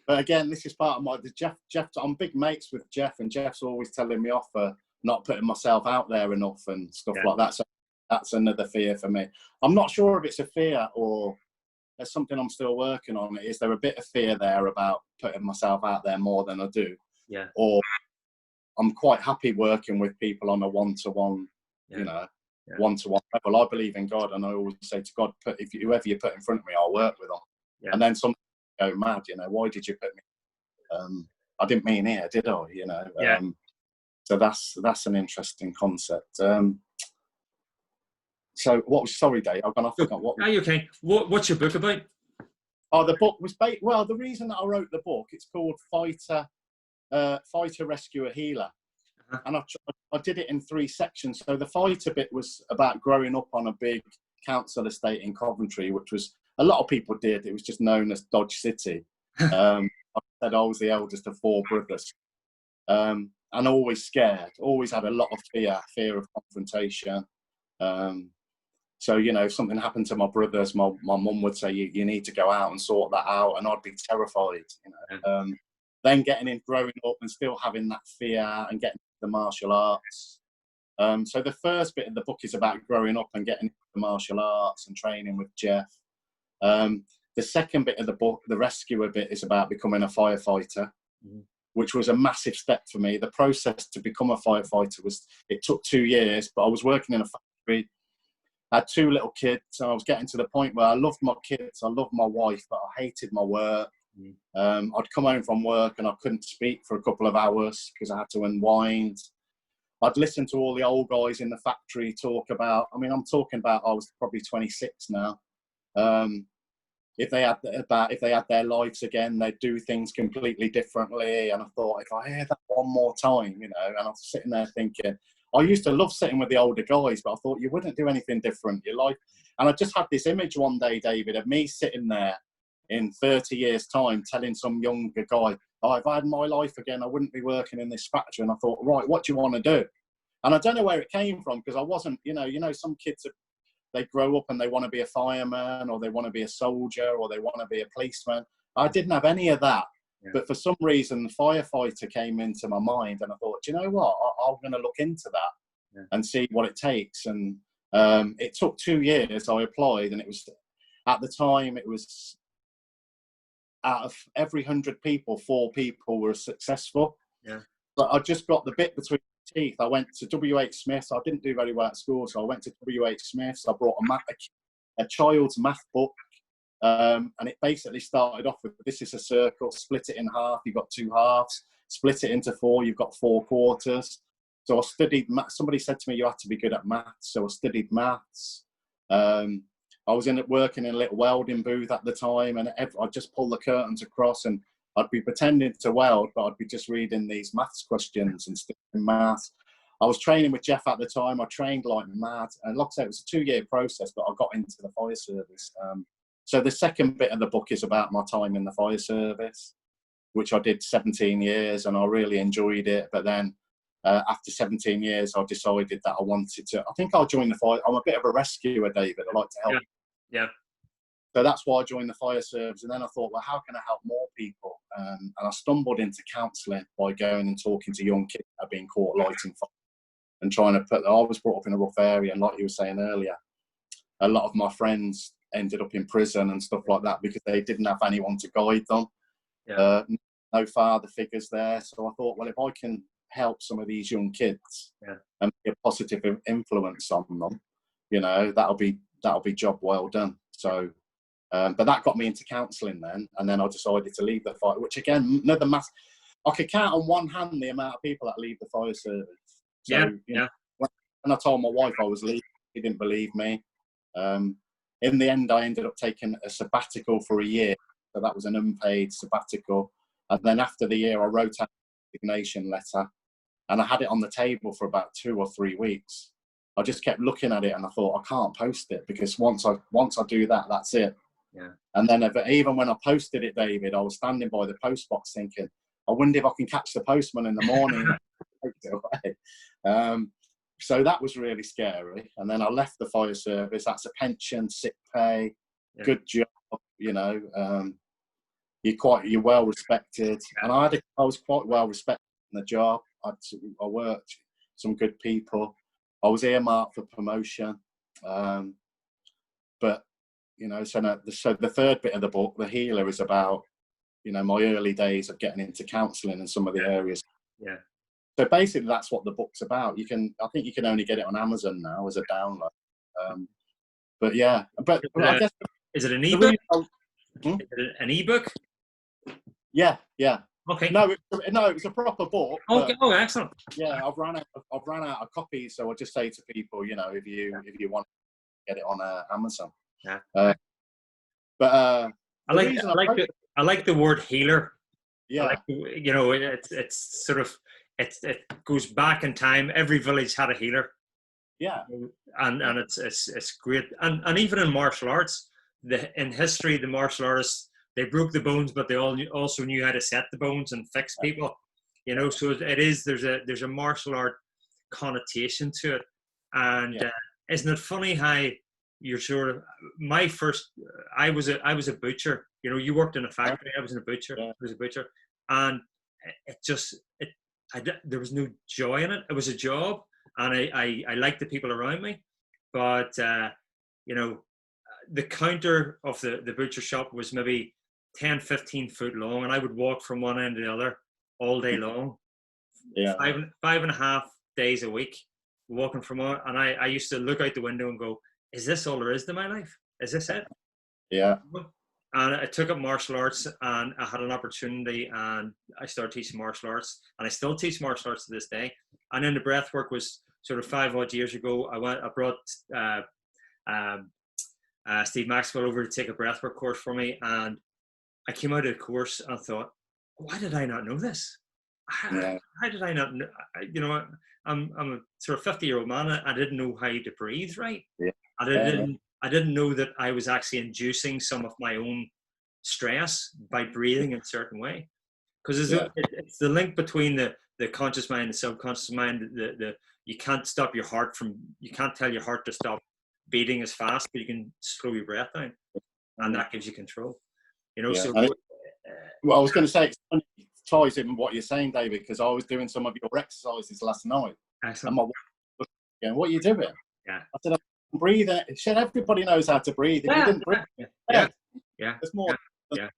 Speaker 2: But again, this is part of Jeff. I'm big mates with Jeff, and Jeff's always telling me off for not putting myself out there enough and stuff like that. So that's another fear for me. I'm not sure if it's a fear or there's something I'm still working on. Is there a bit of fear there about putting myself out there more than I do?
Speaker 1: Yeah.
Speaker 2: Or I'm quite happy working with people on a one-to-one, one-to-one level. I believe in God, and I always say to God, whoever you put in front of me, I'll work with them. Yeah. And then some go mad, why did you put me? I didn't mean here, did I?
Speaker 1: Yeah.
Speaker 2: So that's an interesting concept. So sorry, Dave, I've gone off.
Speaker 1: Are you okay? What's your book about?
Speaker 2: Oh, the book was the reason that I wrote the book, it's called Fighter, Rescuer, Healer. Uh-huh. And I did it in 3 sections. So the fighter bit was about growing up on a big council estate in Coventry, which was, a lot of people did. It was just known as Dodge City. I said I was the eldest of 4 brothers. And always scared, always had a lot of fear of confrontation. So, if something happened to my brothers, my mum would say, you need to go out and sort that out. And I'd be terrified, Then growing up and still having that fear and getting into the martial arts. So the first bit of the book is about growing up and getting into the martial arts and training with Jeff. The second bit of the book, the rescuer bit, is about becoming a firefighter, which was a massive step for me. The process to become a firefighter it took 2 years, but I was working in a factory. I had 2 little kids, so I was getting to the point where I loved my kids, I loved my wife, but I hated my work. I'd come home from work and I couldn't speak for a couple of hours because I had to unwind. I'd listen to all the old guys in the factory talk about, I'm talking about, I was probably 26 now. If they had their lives again, they'd do things completely differently. And I thought, if I hear that one more time, and I was sitting there thinking, I used to love sitting with the older guys, but I thought you wouldn't do anything different. Your life, and I just had this image one day, David, of me sitting there in 30 years' time, telling some younger guy, if I had my life again, I wouldn't be working in this factory. And I thought, right, what do you want to do? And I don't know where it came from, because I wasn't, some kids, they grow up and they want to be a fireman, or they want to be a soldier, or they want to be a policeman. I didn't have any of that. Yeah. But for some reason, the firefighter came into my mind, and I thought, do you know what? I'm going to look into that and see what it takes. And it took 2 years. I applied, and it was, at the time, it was out of every 100 people, 4 people were successful.
Speaker 1: Yeah.
Speaker 2: But I just got the bit between the teeth. I went to WH Smith's. I didn't do very well at school, so I went to WH Smith's. I brought a child's math book. And it basically started off with, this is a circle, split it in half, you've got 2 halves, split it into 4, you've got 4 quarters. So I studied maths. Somebody said to me, you had to be good at maths. So I studied maths. I was working in a little welding booth at the time, and I'd just pull the curtains across and I'd be pretending to weld, but I'd be just reading these maths questions and studying maths. I was training with Jeff at the time. I trained like mad. And like I said, it was a 2-year process, but I got into the fire service. So the second bit of the book is about my time in the fire service, which I did 17 years, and I really enjoyed it. But then after 17 years, I decided that I wanted to, I think I'll join the fire. I'm a bit of a rescuer, David. I like to help.
Speaker 1: Yeah.
Speaker 2: So that's why I joined the fire service. And then I thought, well, how can I help more people? And I stumbled into counselling by going and talking to young kids that had been caught lighting fire and trying to I was brought up in a rough area. And like you were saying earlier, a lot of my friends ended up in prison and stuff like that because they didn't have anyone to guide them.
Speaker 1: Yeah.
Speaker 2: No father figures there. So I thought, well, if I can help some of these young kids and be a positive influence on them, that'll be job well done. So, but that got me into counselling then, and then I decided to leave the fire, which again, another I could count on one hand the amount of people that leave the fire service. So, when I told my wife I was leaving, she didn't believe me. In the end, I ended up taking a sabbatical for a year. So that was an unpaid sabbatical. And then after the year, I wrote out a resignation letter, and I had it on the table for about 2 or 3 weeks. I just kept looking at it, and I thought, I can't post it because once I do that, that's it.
Speaker 1: Yeah.
Speaker 2: And then even when I posted it, David, I was standing by the post box thinking, I wonder if I can catch the postman in the morning. And take it away. So that was really scary. And then I left the fire service. That's a pension, sick pay, good job. You're well respected, and I was quite well respected in the job. I worked some good people. I was earmarked for promotion, but so the third bit of the book, The Healer, is about my early days of getting into counselling in some of the areas.
Speaker 1: Yeah.
Speaker 2: So basically, that's what the book's about. I think you can only get it on Amazon now as a download. But I guess,
Speaker 1: is it an ebook?
Speaker 2: Is
Speaker 1: it an ebook?
Speaker 2: Yeah.
Speaker 1: Okay.
Speaker 2: No, it was a proper book.
Speaker 1: Okay. Oh, excellent.
Speaker 2: Yeah, I've run out of copies, so I just say to people, if you want to get it on Amazon.
Speaker 1: Yeah.
Speaker 2: But
Speaker 1: I like the word healer.
Speaker 2: Yeah.
Speaker 1: It's sort of it goes back in time. Every village had a healer.
Speaker 2: Yeah.
Speaker 1: And it's great. And even in martial arts, in history, the martial artists, they broke the bones, but they also knew how to set the bones and fix people. So there's a martial art connotation to it. And isn't it funny how you're sort of I was a butcher. You worked in a factory. I was in a butcher. I was a butcher, and there was no joy in it. It was a job, and I liked the people around me, but the counter of the butcher shop was maybe 10, 15 foot long, and I would walk from one end to the other all day long.
Speaker 2: Yeah.
Speaker 1: 5.5 days a week, walking from one, and I used to look out the window and go, is this all there is to my life? Is this it?
Speaker 2: Yeah.
Speaker 1: And I took up martial arts, and I had an opportunity, and I started teaching martial arts, and I still teach martial arts to this day. And then the breath work was sort of 5 odd years ago. I brought Steve Maxwell over to take a breathwork course for me, and I came out of the course and thought, why did I not know this? How did I not know? I'm a sort of 50-year-old man. I didn't know how to breathe right.
Speaker 2: Yeah.
Speaker 1: I didn't know that I was actually inducing some of my own stress by breathing in a certain way. Because it's the link between the conscious mind and the subconscious mind. You can't stop your heart you can't tell your heart to stop beating as fast, but you can slow your breath down, and that gives you control. So.
Speaker 2: Well, I was going to say, it ties in with what you're saying, David, because I was doing some of your exercises last night.
Speaker 1: Excellent.
Speaker 2: And my wife was going, what are you doing?
Speaker 1: Yeah.
Speaker 2: I said, I'm breathing. She said, everybody knows how to breathe. If you didn't breathe, there's more.
Speaker 1: Yeah.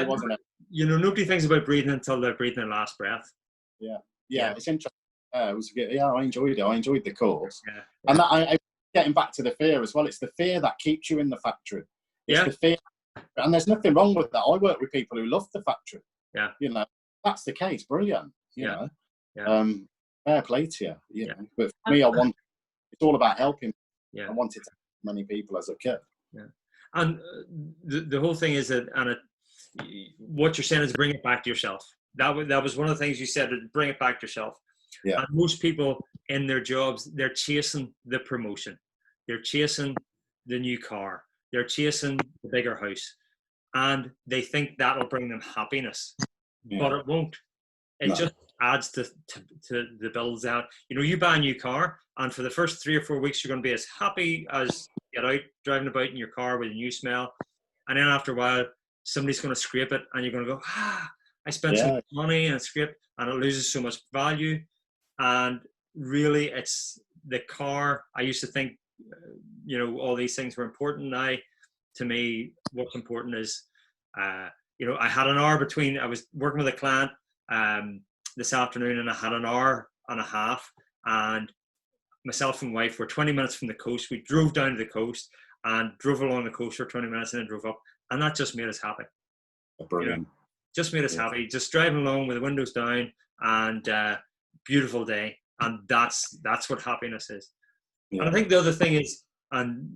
Speaker 2: Wasn't it?
Speaker 1: Nobody thinks about breathing until they're breathing their last breath.
Speaker 2: Yeah. It's interesting. It was good. Yeah, I enjoyed it. I enjoyed the course.
Speaker 1: Yeah.
Speaker 2: And I getting back to the fear as well. It's the fear that keeps you in the factory. It's the fear. And there's nothing wrong with that. I work with people who love the factory.
Speaker 1: Yeah.
Speaker 2: That's the case. Brilliant.
Speaker 1: Yeah.
Speaker 2: Fair play to you. But for me, it's all about helping.
Speaker 1: Yeah.
Speaker 2: I wanted to help as many people as I could.
Speaker 1: Yeah. And the whole thing is that, what you're saying is bring it back to yourself. That was one of the things you said, bring it back to yourself.
Speaker 2: Yeah.
Speaker 1: And most people in their jobs, they're chasing the promotion. They're chasing the new car. They're chasing the bigger house. And they think that'll bring them happiness. Yeah. But it won't. It just adds to the bills out. You buy a new car, and for the first 3 or 4 weeks, you're going to be as happy as you get out driving about in your car with a new smell. And then after a while, somebody's going to scrape it, and you're going to go, I spent so much money and scrape, and it loses so much value. And really, it's the car. I used to think, all these things were important. Now, to me, what's important is, you know, I had an hour between, I was working with a client this afternoon, and I had an hour and a half, and myself and wife were 20 minutes from the coast. We drove down to the coast and drove along the coast for 20 minutes and then drove up. And that just made us happy.
Speaker 2: Brilliant.
Speaker 1: You know, just made us happy. Just driving along with the windows down, and beautiful day. And that's what happiness is.
Speaker 2: Yeah.
Speaker 1: And I think the other thing is, and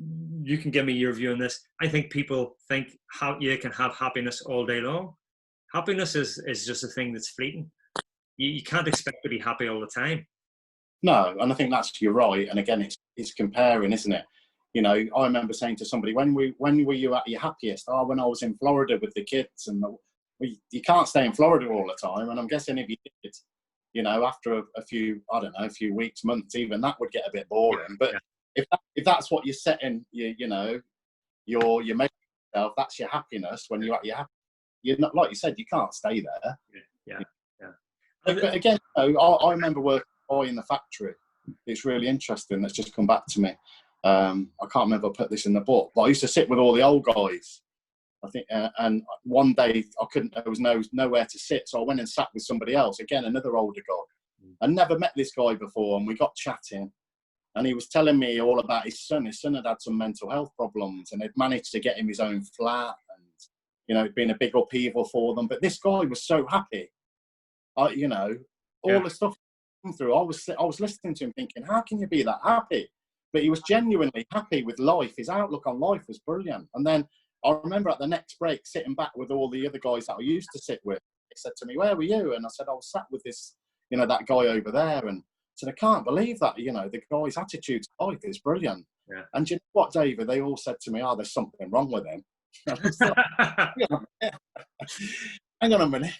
Speaker 1: you can give me your view on this, I think people think how you can have happiness all day long. Happiness is just a thing that's fleeting. You can't expect to be happy all the time.
Speaker 2: No, and I think you're right. And again, it's comparing, isn't it? You know, I remember saying to somebody, when were you at your happiest? Oh, when I was in Florida with the kids. And you can't stay in Florida all the time. And I'm guessing if you did, you know, after a few, I don't know, a few weeks, months, even that would get a bit boring. But if that's what you're setting, you know, you're making yourself, that's your happiness. When you're at your happy, you're not, like you said, you can't stay there.
Speaker 1: Yeah.
Speaker 2: But again, you know, I remember working in the factory. It's really interesting. That's just come back to me. I can't remember if I put this in the book, but I used to sit with all the old guys. I think, and one day I couldn't. There was nowhere to sit, so I went and sat with somebody else. Again, another older guy. I never met this guy before, and we got chatting. And he was telling me all about his son. His son had had some mental health problems, and they'd managed to get him his own flat, and you know, it'd been a big upheaval for them. But this guy was so happy. You know, all the stuff through. I was listening to him thinking, how can you be that happy? But he was genuinely happy with life. His outlook on life was brilliant. And then I remember at the next break sitting back with all the other guys that I used to sit with. He said to me, where were you? And I said, I was sat with this, you know, that guy over there. And I said, I can't believe that, you know, the guy's attitude to life is brilliant. Yeah. And you know what, David? They all said to me, oh, there's something wrong with him. Hang on a minute.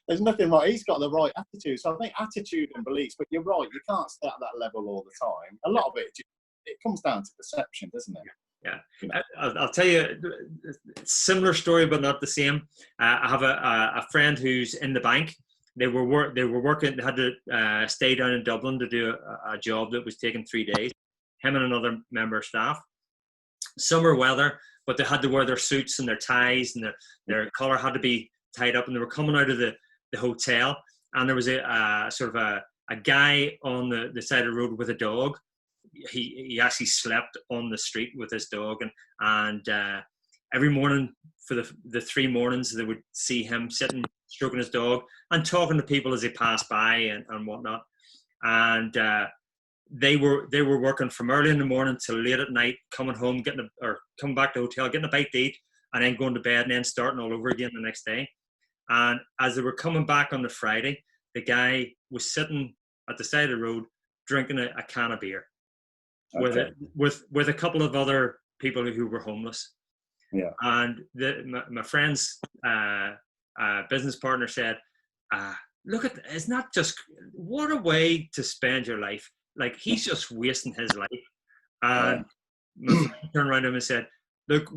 Speaker 2: There's nothing right. He's got the right attitude. So I think attitude and beliefs, but you're right. You can't stay at that level all the time. A lot of it comes down to perception, doesn't it?
Speaker 1: Yeah.
Speaker 2: You know?
Speaker 1: I'll tell you a similar story, but not the same. I have a friend who's in the bank. They were working, they had to stay down in Dublin to do a job that was taking 3 days. Him and another member of staff. Summer weather, but they had to wear their suits and their ties, and their collar had to be tied up, and they were coming out of the hotel, and there was a sort of a guy on the side of the road with a dog. He actually slept on the street with his dog, and every morning for the 3 mornings they would see him sitting stroking his dog and talking to people as they passed by and whatnot. And they were working from early in the morning till late at night, coming home, coming back to the hotel, getting a bite to eat, and then going to bed, and then starting all over again the next day. And as they were coming back on the Friday, the guy was sitting at the side of the road drinking a can of beer. Okay. with a couple of other people who were homeless.
Speaker 2: Yeah.
Speaker 1: And my friend's business partner said, look at, it's not just, what a way to spend your life. Like, he's just wasting his life. And my friend turned around to him and said, look,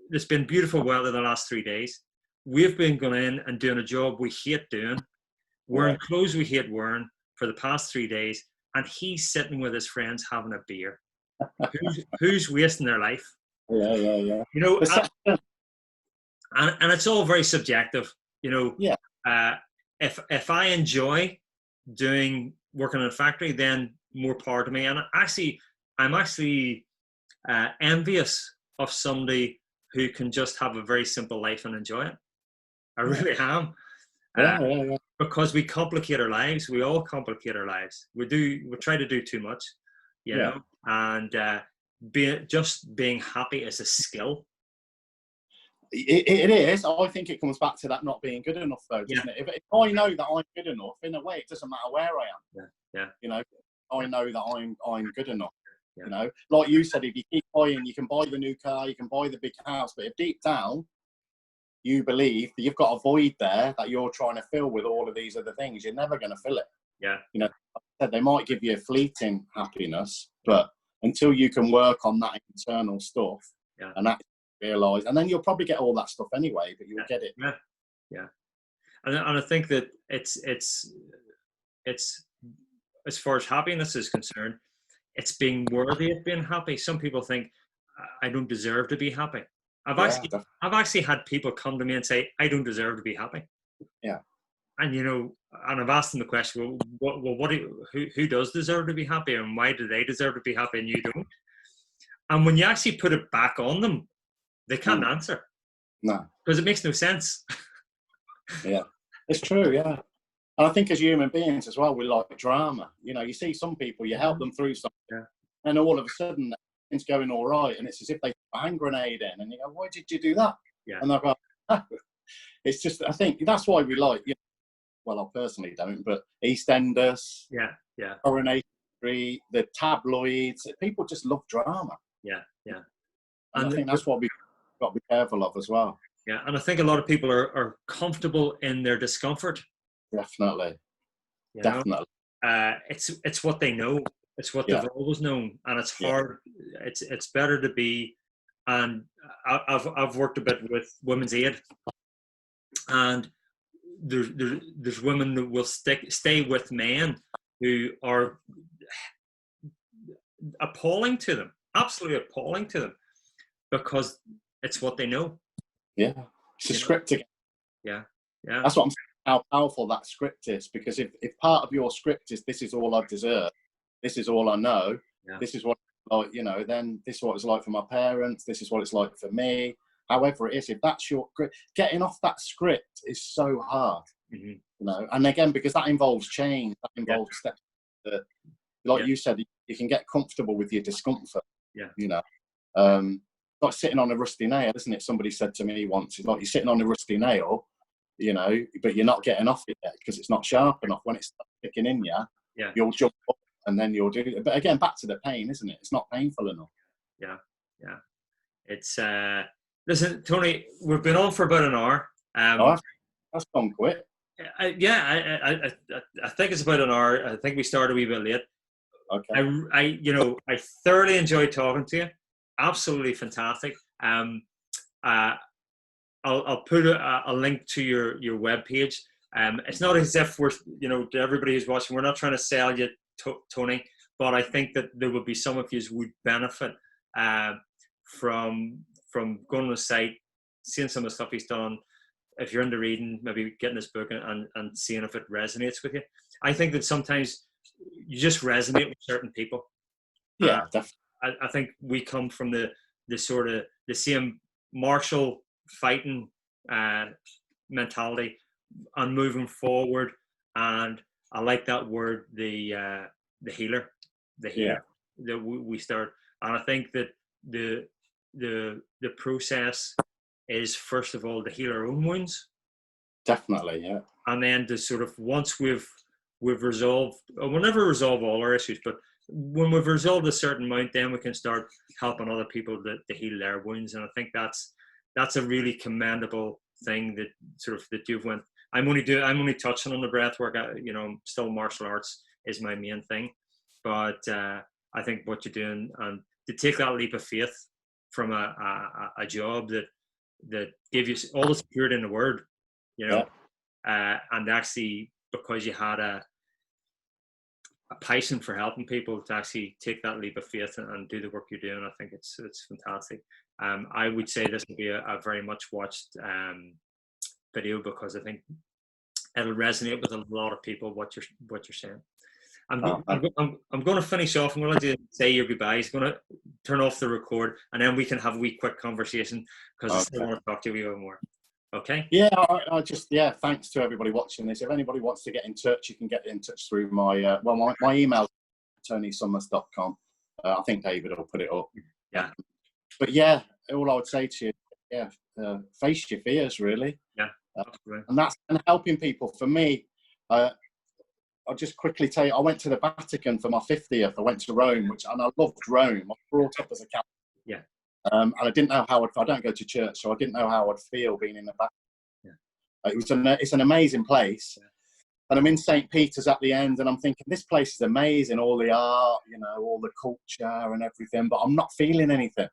Speaker 1: it's been beautiful weather the last 3 days. We've been going in and doing a job we hate doing, wearing clothes we hate wearing for the past 3 days, and he's sitting with his friends having a beer. Who's wasting their life?
Speaker 2: Yeah.
Speaker 1: You know, and it's all very subjective. You know, if I enjoy working in a factory, then more power to me. And I'm actually envious of somebody who can just have a very simple life and enjoy it. I really am. Because we complicate our lives. We all complicate our lives. We try to do too much, you know, and being happy is a skill.
Speaker 2: It is. I think it comes back to that not being good enough, though, doesn't it? If I know that I'm good enough, in a way, it doesn't matter where I am.
Speaker 1: Yeah.
Speaker 2: You know, I know that I'm good enough. Yeah. You know, like you said, if you keep buying, you can buy the new car, you can buy the big house, but if deep down you believe that you've got a void there that you're trying to fill with all of these other things, you're never going to fill it.
Speaker 1: Yeah.
Speaker 2: You know, like I said, they might give you a fleeting happiness, but until you can work on that internal stuff and actually realise, and then you'll probably get all that stuff anyway, but you'll get it.
Speaker 1: Yeah. And I think that it's as far as happiness is concerned, it's being worthy of being happy. Some people think, I don't deserve to be happy. I've
Speaker 2: Yeah,
Speaker 1: actually had people come to me and say, I don't deserve to be happy.
Speaker 2: yeah.
Speaker 1: And and I've asked them the question, who does deserve to be happy, and why do they deserve to be happy and you don't? And when you actually put it back on them, they can't answer,
Speaker 2: No.
Speaker 1: because it makes no sense.
Speaker 2: Yeah, it's true. Yeah. And I think as human beings as well, we like drama. You see some people, you help them through something,
Speaker 1: Yeah.
Speaker 2: and all of a sudden it's going all right, and it's as if they put a hand grenade in, and you go, "Why did you do that?"
Speaker 1: Yeah.
Speaker 2: And they'll go, it's just, I think that's why we like, well, I personally don't, but EastEnders,
Speaker 1: Yeah.
Speaker 2: Coronation Street, the tabloids, people just love drama.
Speaker 1: Yeah.
Speaker 2: And I think that's what we've got to be careful of as well.
Speaker 1: Yeah, and I think a lot of people are comfortable in their discomfort.
Speaker 2: Definitely. Definitely.
Speaker 1: It's what they know. It's what they've always known, and it's hard. It's better to be. And I've worked a bit with Women's Aid, and there's women that will stay with men who are appalling to them, absolutely appalling to them, because it's what they know.
Speaker 2: Yeah, it's a script again.
Speaker 1: Yeah.
Speaker 2: That's what I'm saying, how powerful that script is, because if part of your script is this is all I deserve, this is all I know, this is what then this is what it's like for my parents, this is what it's like for me, however it is, if that's your getting off that script is so hard. And again, because that involves change, that involves steps that, like you said, you can get comfortable with your discomfort. Like sitting on a rusty nail, isn't it? Somebody said to me once, it's like you're sitting on a rusty nail, but you're not getting off it yet because it's not sharp enough. When it's sticking in you, you'll jump up and then you'll do it. But again, back to the pain, isn't it? It's not painful enough.
Speaker 1: Yeah. It's listen, Tony, we've been on for about an hour.
Speaker 2: That's gone quick.
Speaker 1: I think it's about an hour. I think we started a wee bit late.
Speaker 2: Okay.
Speaker 1: I thoroughly enjoyed talking to you. Absolutely fantastic. I'll put a link to your webpage. It's not as if we're, to everybody who's watching, we're not trying to sell you, Tony, but I think that there would be some of you who would benefit from going on the site, seeing some of the stuff he's done. If you're into reading, maybe getting his book and seeing if it resonates with you. I think that sometimes you just resonate with certain people.
Speaker 2: Yeah, definitely.
Speaker 1: I think we come from the sort of the same martial fighting mentality and moving forward. And I like that word, the healer, that we start. And I think that the process is, first of all, to heal our own wounds.
Speaker 2: Definitely, yeah.
Speaker 1: And then to sort of, once we've resolved, we'll never resolve all our issues, but when we've resolved a certain amount, then we can start helping other people to heal their wounds. And I think that's a really commendable thing that you've went. I'm only touching on the breath work. Still martial arts is my main thing, but I think what you're doing, and to take that leap of faith from a job that gave you all the security in the world, and actually, because you had a passion for helping people, to actually take that leap of faith and do the work you're doing, I think it's fantastic. I would say this will be a very much watched video, because I think it'll resonate with a lot of people what you're saying. I'm going to finish off. I'm going to say your goodbyes. I'm going to turn off the record, and then we can have a wee quick conversation, because I still want to talk to you a bit more. Okay.
Speaker 2: Yeah, I just thanks to everybody watching this. If anybody wants to get in touch, you can get in touch through my my email, tonysummers.com. I think David will put it up.
Speaker 1: Yeah.
Speaker 2: But all I would say to you, face your fears, really.
Speaker 1: Yeah.
Speaker 2: And that's helping people. For me, I'll just quickly tell you, I went to the Vatican for my 50th. I went to Rome, and I loved Rome. I was brought up as a Catholic.
Speaker 1: Yeah.
Speaker 2: And I didn't know how I don't go to church, so I didn't know how I'd feel being in the Vatican. Yeah. It's an amazing place. Yeah. And I'm in St. Peter's at the end, and I'm thinking, this place is amazing, all the art, all the culture and everything, but I'm not feeling anything.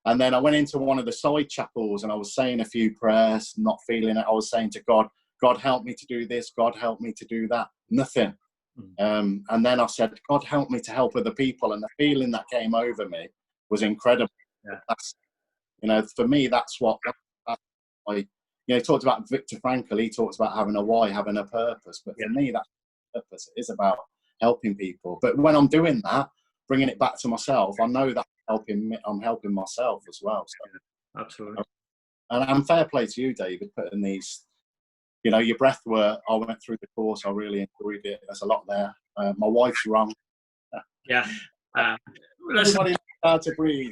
Speaker 2: And then I went into one of the side chapels, and I was saying a few prayers, not feeling it. I was saying to God, God, help me to do this. God, help me to do that. Nothing. And then I said, God, help me to help other people. And the feeling that came over me was incredible.
Speaker 1: Yeah.
Speaker 2: That's, for me, that's what I, he talked about Viktor Frankl. He talks about having a why, having a purpose. But for me, that's purpose. It is about helping people. But when I'm doing that, bringing it back to myself, I know that I'm helping myself as well. So.
Speaker 1: Absolutely.
Speaker 2: And fair play to you, David, putting these, your breath work. I went through the course. I really enjoyed it. There's a lot there. My wife's wrong.
Speaker 1: Yeah.
Speaker 2: Everybody knows how to breathe.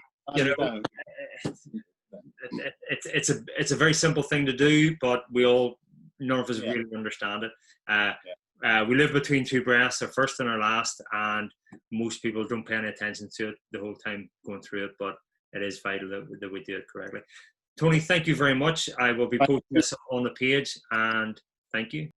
Speaker 1: It's a very simple thing to do, but none of us really understand it. We live between two breaths, our first and our last, and most people don't pay any attention to it the whole time going through it, but it is vital that we do it correctly. Tony, thank you very much. I will be posting this on the page, and thank you.